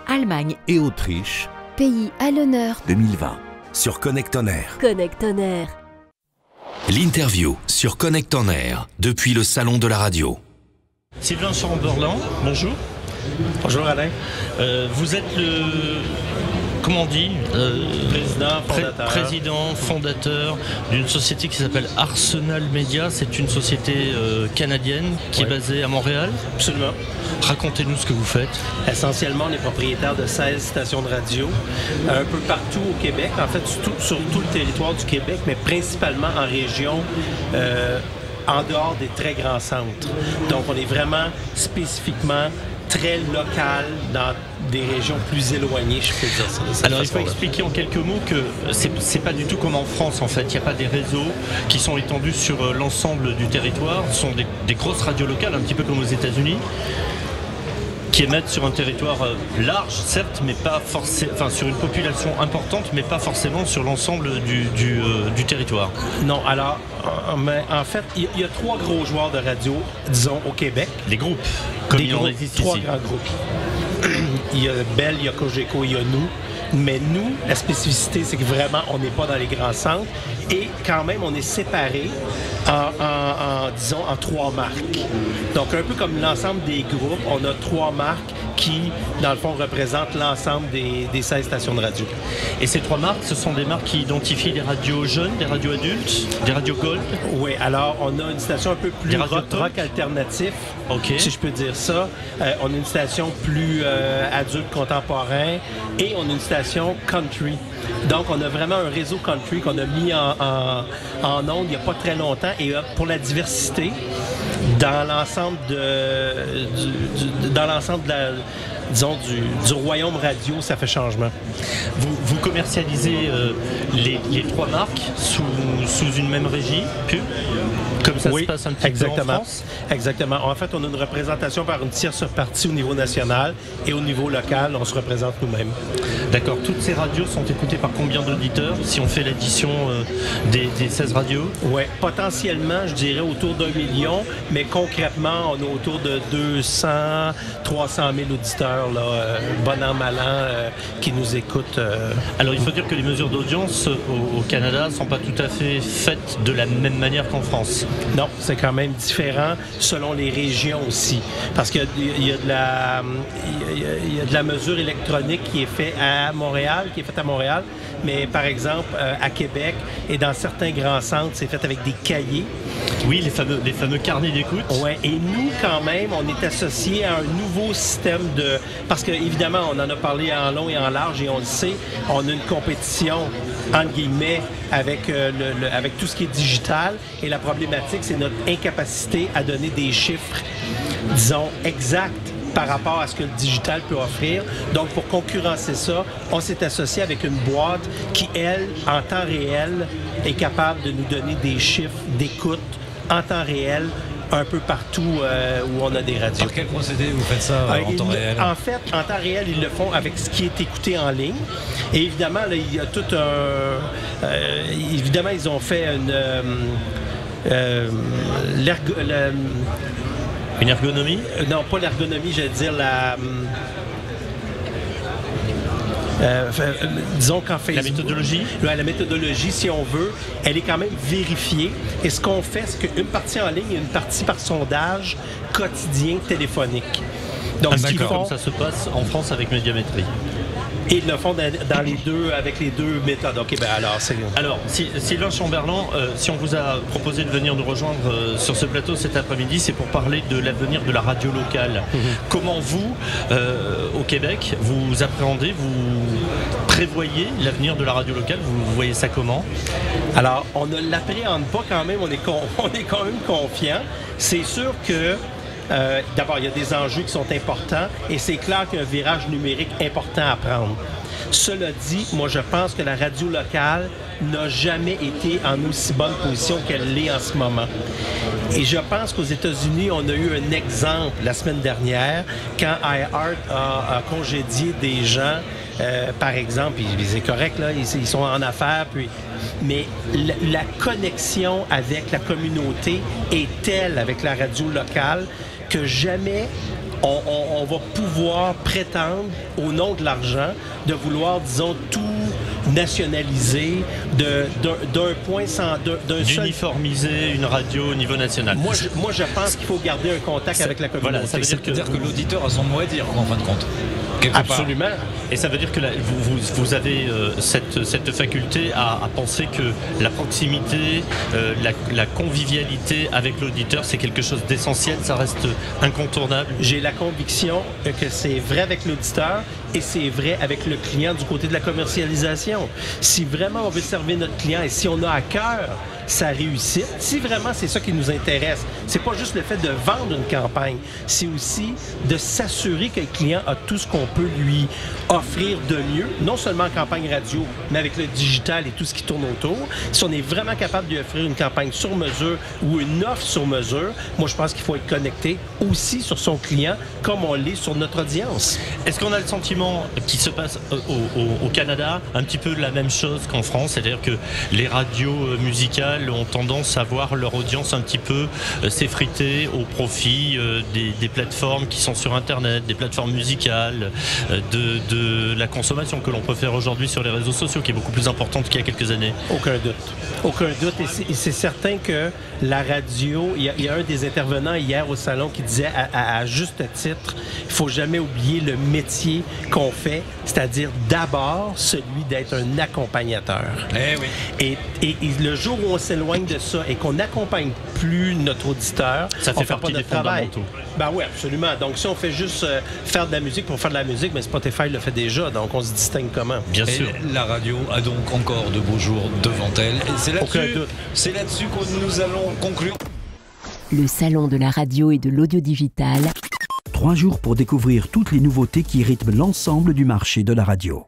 Allemagne et Autriche. Pays à l'honneur 2020 sur Connect On Air. Connect On Air. L'interview sur Connect On Air depuis le salon de la radio. Sylvain Chamberlain, bonjour. Bonjour Alain. Vous êtes le... Comment on dit président, fondateur d'une société qui s'appelle Arsenal Media. C'est une société canadienne qui est basée à Montréal. Absolument. Racontez-nous ce que vous faites. Essentiellement, on est propriétaire de 16 stations de radio, un peu partout au Québec, en fait sur tout le territoire du Québec, mais principalement en région, en dehors des très grands centres. Donc, on est vraiment spécifiquement très local dans des régions plus éloignées, je peux dire ça. Alors il faut expliquer en quelques mots que c'est pas du tout comme en France en fait. Il n'y a pas des réseaux qui sont étendus sur l'ensemble du territoire. Ce sont des grosses radios locales, un petit peu comme aux États-Unis, qui émettent sur un territoire large, certes, mais pas forcément, enfin sur une population importante, mais pas forcément sur l'ensemble du territoire. Non, alors, en fait, il y a 3 gros joueurs de radio, disons, au Québec. Les groupes, comme il en existe ici. 3 grands groupes. Il y a Bell, il y a Cogeco, il y a nous. Mais nous, la spécificité, c'est que vraiment, on n'est pas dans les grands centres. Et quand même, on est séparés disons, en 3 marques. Donc, un peu comme l'ensemble des groupes, on a 3 marques qui, dans le fond, représentent l'ensemble des 16 stations de radio. Et ces 3 marques, ce sont des marques qui identifient des radios jeunes, des radios adultes, des radios gold? Oui, alors, on a une station un peu plus rock alternatif, si je peux dire ça. On a une station plus adulte contemporain et on a une station country. Donc, on a vraiment un réseau country qu'on a mis en onde il n'y a pas très longtemps. Et pour la diversité, dans l'ensemble du royaume radio, ça fait changement. Vous commercialisez les 3 marques sous une même régie, pub, comme ça se passe un petit peu en France? Exactement. En fait, on a une représentation par une tierce partie au niveau national et au niveau local, on se représente nous-mêmes. D'accord. Toutes ces radios sont écoutées par combien d'auditeurs si on fait l'addition des 16 radios? Oui, potentiellement, je dirais autour d'1 million, mais concrètement, on est autour de 200, 300 000 auditeurs, là, bon an, mal an, qui nous écoutent. Alors, il faut dire que les mesures d'audience au Canada ne sont pas tout à fait faites de la même manière qu'en France. Non, c'est quand même différent selon les régions aussi. Parce qu'il y a de la mesure électronique qui est faite à Montréal, mais par exemple, à Québec et dans certains grands centres, c'est fait avec des cahiers. Oui, les fameux carnets d'écoute. Oui, et nous, quand même, on est associés à un nouveau système de... Parce qu'évidemment, on en a parlé en long et en large, et on le sait, on a une compétition, entre guillemets, avec tout ce qui est digital. Et la problématique, c'est notre incapacité à donner des chiffres, disons, exacts par rapport à ce que le digital peut offrir. Donc, pour concurrencer ça, on s'est associé avec une boîte qui, elle, en temps réel, est capable de nous donner des chiffres d'écoute en temps réel un peu partout où on a des radios. Par quel procédé vous faites ça en temps réel? En fait, en temps réel, ils le font avec ce qui est écouté en ligne. Et évidemment, là, il y a tout un... évidemment, ils ont fait une ergonomie? Non, pas l'ergonomie, j'allais dire la... disons qu'en Facebook... La méthodologie? La méthodologie, si on veut, elle est quand même vérifiée. Et ce qu'on fait, c'est qu'une partie en ligne et une partie par sondage quotidien téléphonique. Donc, comme ça se passe en France avec Médiamétrie. Et ils le font dans les deux, avec les 2 méthodes. OK, ben alors, c'est bon. Alors, Sylvain Chamberlain, si on vous a proposé de venir nous rejoindre sur ce plateau cet après-midi, c'est pour parler de l'avenir de la radio locale. Comment vous, au Québec, vous appréhendez, vous prévoyez l'avenir de la radio locale? Vous voyez ça comment? Alors, on ne l'appréhende pas quand même, on est quand même confiant. C'est sûr que d'abord, il y a des enjeux qui sont importants et c'est clair qu'il y a un virage numérique important à prendre. Cela dit, moi, je pense que la radio locale n'a jamais été en aussi bonne position qu'elle l'est en ce moment. Et je pense qu'aux États-Unis, on a eu un exemple la semaine dernière quand iHeart a congédié des gens, par exemple, c'est correct, là, ils sont en affaires, mais la connexion avec la communauté est telle avec la radio locale que jamais on va pouvoir prétendre, au nom de l'argent, de vouloir, disons, tout nationaliser d'un point sans... d'uniformiser une radio au niveau national. Moi, je pense qu'il faut garder un contact avec la communauté. Voilà, ça veut dire que l'auditeur a son mot à dire, en fin de compte. Absolument. Et ça veut dire que vous avez cette faculté à penser que la proximité, la convivialité avec l'auditeur, c'est quelque chose d'essentiel, ça reste incontournable. J'ai la conviction que c'est vrai avec l'auditeur et c'est vrai avec le client du côté de la commercialisation. Si vraiment on veut servir notre client et si on a à cœur sa réussite, si vraiment c'est ça qui nous intéresse, c'est pas juste le fait de vendre une campagne, c'est aussi de s'assurer que le client a tout ce qu'on peut lui offrir de mieux, non seulement en campagne radio, mais avec le digital et tout ce qui tourne autour. Si on est vraiment capable de lui offrir une campagne sur mesure ou une offre sur mesure, moi je pense qu'il faut être connecté aussi sur son client comme on l'est sur notre audience. Est-ce qu'on a le sentiment qu'il se passe au Canada un petit peu la même chose qu'en France, c'est-à-dire que les radios musicales ont tendance à voir leur audience un petit peu s'effriter au profit des plateformes qui sont sur Internet, des plateformes musicales, de la consommation que l'on peut faire aujourd'hui sur les réseaux sociaux, qui est beaucoup plus importante qu'il y a quelques années? Aucun doute. Aucun doute. Et c'est certain que la radio, il y a un des intervenants hier au salon qui disait à juste titre, il ne faut jamais oublier le métier qu'on fait, c'est-à-dire d'abord celui d'être un accompagnateur. Eh oui. Et le jour où on s'éloigne de ça et qu'on n'accompagne plus notre auditeur, ça fait on fait partie pas des notre travail. fondamentaux. Ben oui, absolument. Donc si on fait juste faire de la musique pour faire de la musique, mais Spotify le fait déjà, donc on se distingue comment? Bien sûr. La radio a donc encore de beaux jours devant elle. Et c'est là-dessus que nous allons conclure. Le salon de la radio et de l'audio digital. 3 jours pour découvrir toutes les nouveautés qui rythment l'ensemble du marché de la radio.